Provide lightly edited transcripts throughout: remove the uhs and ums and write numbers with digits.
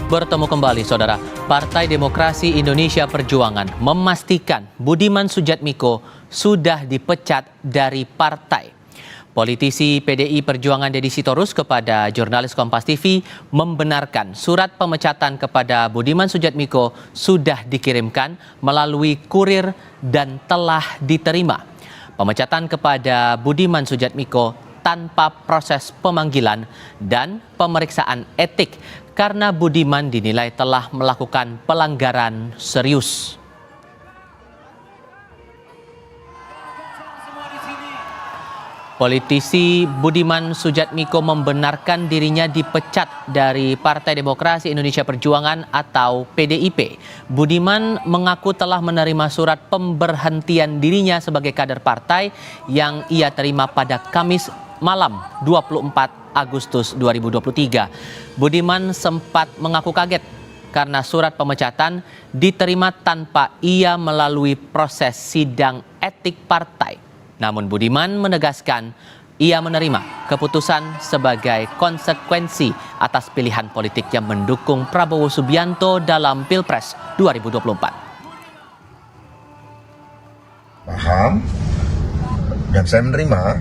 Bertemu kembali, Saudara. Partai Demokrasi Indonesia Perjuangan memastikan Budiman Sujatmiko sudah dipecat dari partai. Politisi PDI Perjuangan Deddy Sitorus kepada jurnalis Kompas TV membenarkan surat pemecatan kepada Budiman Sujatmiko sudah dikirimkan melalui kurir dan telah diterima. Pemecatan kepada Budiman Sujatmiko tanpa proses pemanggilan dan pemeriksaan etik karena Budiman dinilai telah melakukan pelanggaran serius. Politisi Budiman Sujatmiko membenarkan dirinya dipecat dari Partai Demokrasi Indonesia Perjuangan atau PDIP. Budiman mengaku telah menerima surat pemberhentian dirinya sebagai kader partai yang ia terima pada Kamis malam 24 Agustus 2023. Budiman sempat mengaku kaget karena surat pemecatan diterima tanpa ia melalui proses sidang etik partai. Namun Budiman menegaskan ia menerima keputusan sebagai konsekuensi atas pilihan politik yang mendukung Prabowo Subianto dalam Pilpres 2024. Paham, dan saya menerima,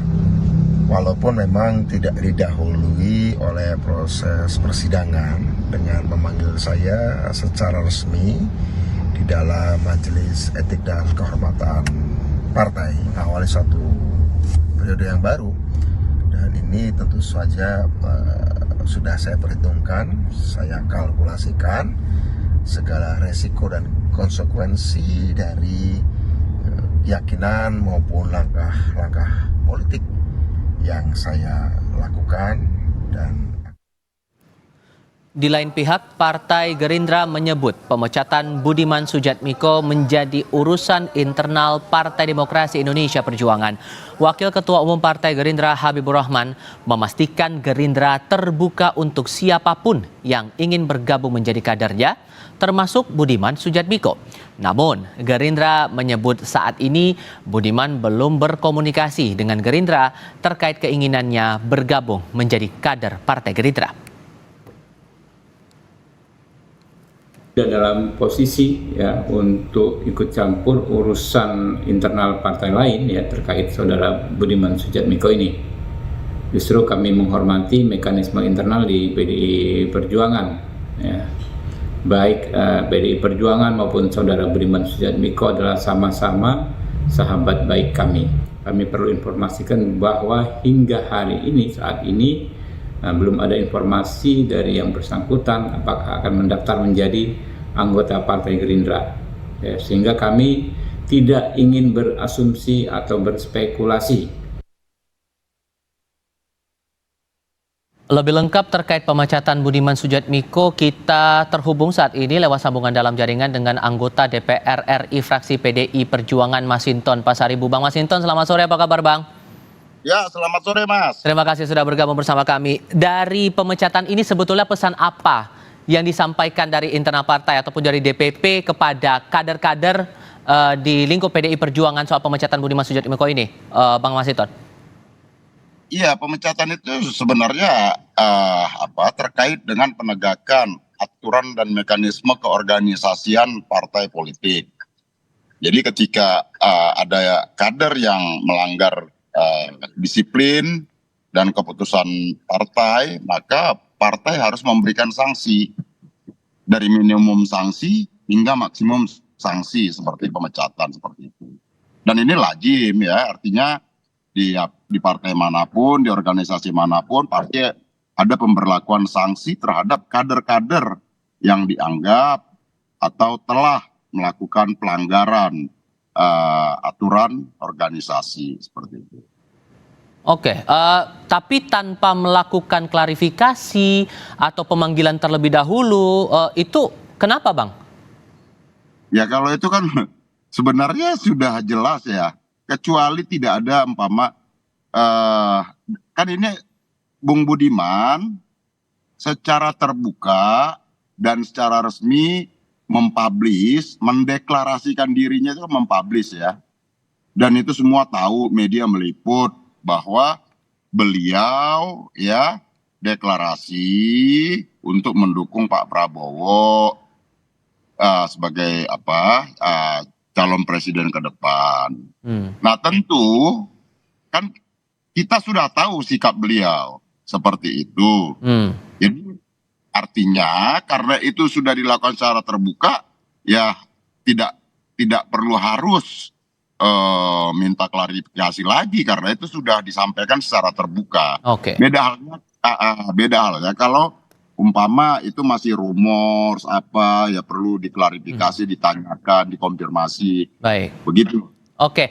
walaupun memang tidak didahului oleh proses persidangan dengan memanggil saya secara resmi di dalam Majelis Etik dan Kehormatan Partai awali satu periode yang baru, dan ini tentu saja sudah saya perhitungkan, saya kalkulasikan segala resiko dan konsekuensi dari keyakinan maupun langkah-langkah politik yang saya lakukan. Dan di lain pihak, Partai Gerindra menyebut pemecatan Budiman Sujatmiko menjadi urusan internal Partai Demokrasi Indonesia Perjuangan. Wakil Ketua Umum Partai Gerindra Habibur Rahman memastikan Gerindra terbuka untuk siapapun yang ingin bergabung menjadi kadernya, termasuk Budiman Sujatmiko. Namun, Gerindra menyebut saat ini Budiman belum berkomunikasi dengan Gerindra terkait keinginannya bergabung menjadi kader Partai Gerindra. Tidak dalam posisi ya untuk ikut campur urusan internal partai lain ya terkait saudara Budiman Sujatmiko ini. Justru kami menghormati mekanisme internal di PDI Perjuangan ya. Baik PDI Perjuangan maupun saudara Budiman Sujatmiko adalah sama-sama sahabat baik kami. Kami perlu informasikan bahwa hingga hari ini saat ini belum ada informasi dari yang bersangkutan apakah akan mendaftar menjadi anggota Partai Gerindra, ya, sehingga kami tidak ingin berasumsi atau berspekulasi. Lebih lengkap terkait pemecatan Budiman Sujatmiko, kita terhubung saat ini lewat sambungan dalam jaringan dengan anggota DPR RI fraksi PDI Perjuangan Masinton Pasaribu. Bang Masinton, selamat sore, apa kabar Bang? Ya, selamat sore Mas. Terima kasih sudah bergabung bersama kami. Dari pemecatan ini sebetulnya pesan apa yang disampaikan dari internal partai ataupun dari DPP kepada kader-kader di lingkup PDI Perjuangan soal pemecatan Budiman Sujatmiko ini, Bang Masinton? Iya, pemecatan itu sebenarnya terkait dengan penegakan aturan dan mekanisme keorganisasian partai politik. Jadi ketika ada kader yang melanggar disiplin dan keputusan partai, maka partai harus memberikan sanksi dari minimum sanksi hingga maksimum sanksi seperti pemecatan seperti itu. Dan ini lazim ya, artinya di partai manapun, di organisasi manapun, pasti ada pemberlakuan sanksi terhadap kader-kader yang dianggap atau telah melakukan pelanggaran aturan organisasi seperti itu. Oke, tapi tanpa melakukan klarifikasi atau pemanggilan terlebih dahulu, itu kenapa Bang? Ya kalau itu kan sebenarnya sudah jelas ya, kecuali tidak ada kan ini Bung Budiman secara terbuka dan secara resmi mendeklarasikan dirinya itu mempublish ya. Dan itu semua tahu, media meliput bahwa beliau ya deklarasi untuk mendukung Pak Prabowo sebagai calon presiden ke depan. Nah tentu kan kita sudah tahu sikap beliau seperti itu. Jadi artinya karena itu sudah dilakukan secara terbuka, ya tidak perlu harus minta klarifikasi lagi karena itu sudah disampaikan secara terbuka. Oke. Beda halnya kalau umpama itu masih rumor ya perlu diklarifikasi, ditanyakan, dikonfirmasi. Baik. Begitu. Oke,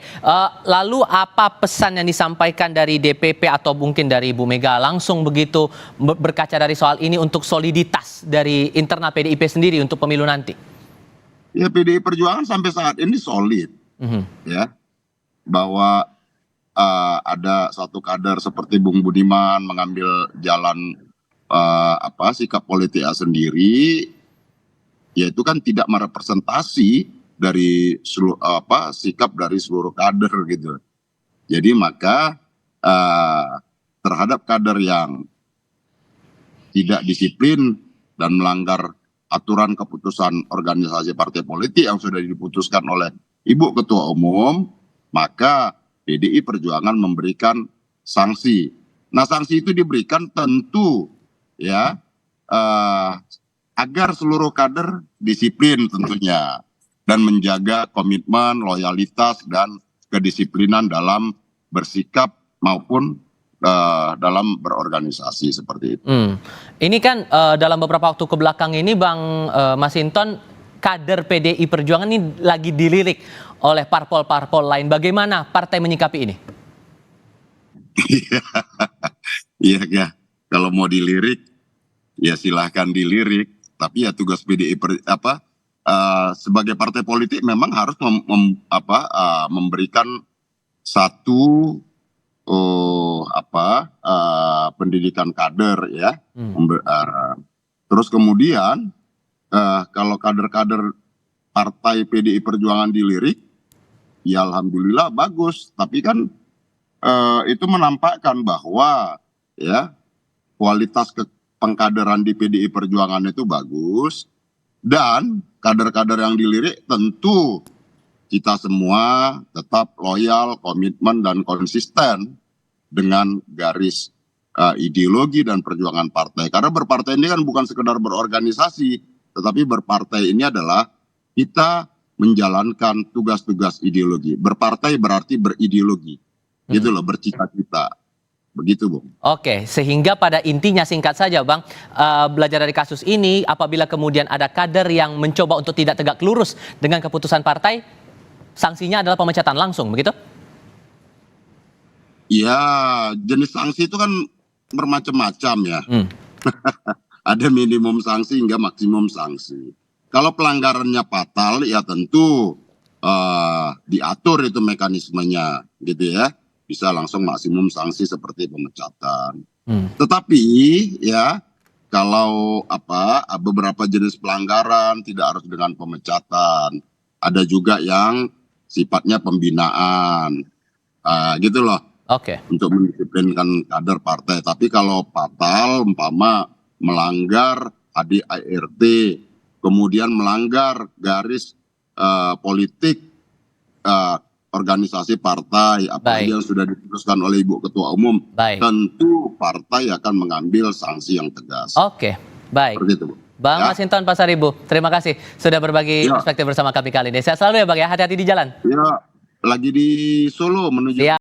lalu apa pesan yang disampaikan dari DPP atau mungkin dari Ibu Mega langsung begitu berkaca dari soal ini untuk soliditas dari internal PDIP sendiri untuk pemilu nanti? Ya PDI Perjuangan sampai saat ini solid, ya, bahwa ada satu kader seperti Bung Budiman mengambil jalan sikap politiknya sendiri, yaitu kan tidak merepresentasi dari sikap dari seluruh kader gitu. Jadi maka terhadap kader yang tidak disiplin dan melanggar aturan keputusan organisasi partai politik yang sudah diputuskan oleh Ibu Ketua Umum, maka PDI Perjuangan memberikan sanksi. Nah sanksi itu diberikan tentu ya agar seluruh kader disiplin tentunya dan menjaga komitmen, loyalitas dan kedisiplinan dalam bersikap maupun dalam berorganisasi seperti itu. Ini kan dalam beberapa waktu kebelakang ini Bang Masinton, kader PDI Perjuangan ini lagi dilirik oleh parpol-parpol lain. Bagaimana partai menyikapi ini? Iya ya, kalau mau dilirik ya silahkan dilirik. Tapi ya tugas PDI sebagai partai politik memang harus memberikan satu pendidikan kader ya. Terus kemudian kalau kader-kader partai PDI Perjuangan dilirik, ya alhamdulillah bagus. Tapi kan itu menampakkan bahwa ya kualitas pengkaderan di PDI Perjuangan itu bagus, dan kader-kader yang dilirik tentu kita semua tetap loyal, komitmen dan konsisten dengan garis ideologi dan perjuangan partai. Karena berpartai ini kan bukan sekedar berorganisasi, tetapi berpartai ini adalah kita menjalankan tugas-tugas ideologi. Berpartai berarti berideologi, gitu loh, bercita-cita. Begitu, Bung. Oke, sehingga pada intinya singkat saja Bang, belajar dari kasus ini, apabila kemudian ada kader yang mencoba untuk tidak tegak lurus dengan keputusan partai, sanksinya adalah pemecatan langsung, begitu? Ya, jenis sanksi itu kan bermacam-macam ya. Ada minimum sanksi hingga maksimum sanksi. Kalau pelanggarannya fatal, ya tentu diatur itu mekanismenya, gitu ya. Bisa langsung maksimum sanksi seperti pemecatan. Tetapi ya kalau beberapa jenis pelanggaran tidak harus dengan pemecatan. Ada juga yang sifatnya pembinaan, gitu loh. Oke. Untuk mendisiplinkan kader partai. Tapi kalau fatal, umpama melanggar ADART, kemudian melanggar garis politik organisasi partai, apalagi yang sudah diputuskan oleh Ibu Ketua Umum, tentu partai akan mengambil sanksi yang tegas. Oke, baik. Seperti itu, Bang Masinton Pasaribu, terima kasih sudah berbagi perspektif bersama kami kali ini. Sehat selalu ya Bang ya, hati-hati di jalan. Ya, lagi di Solo menuju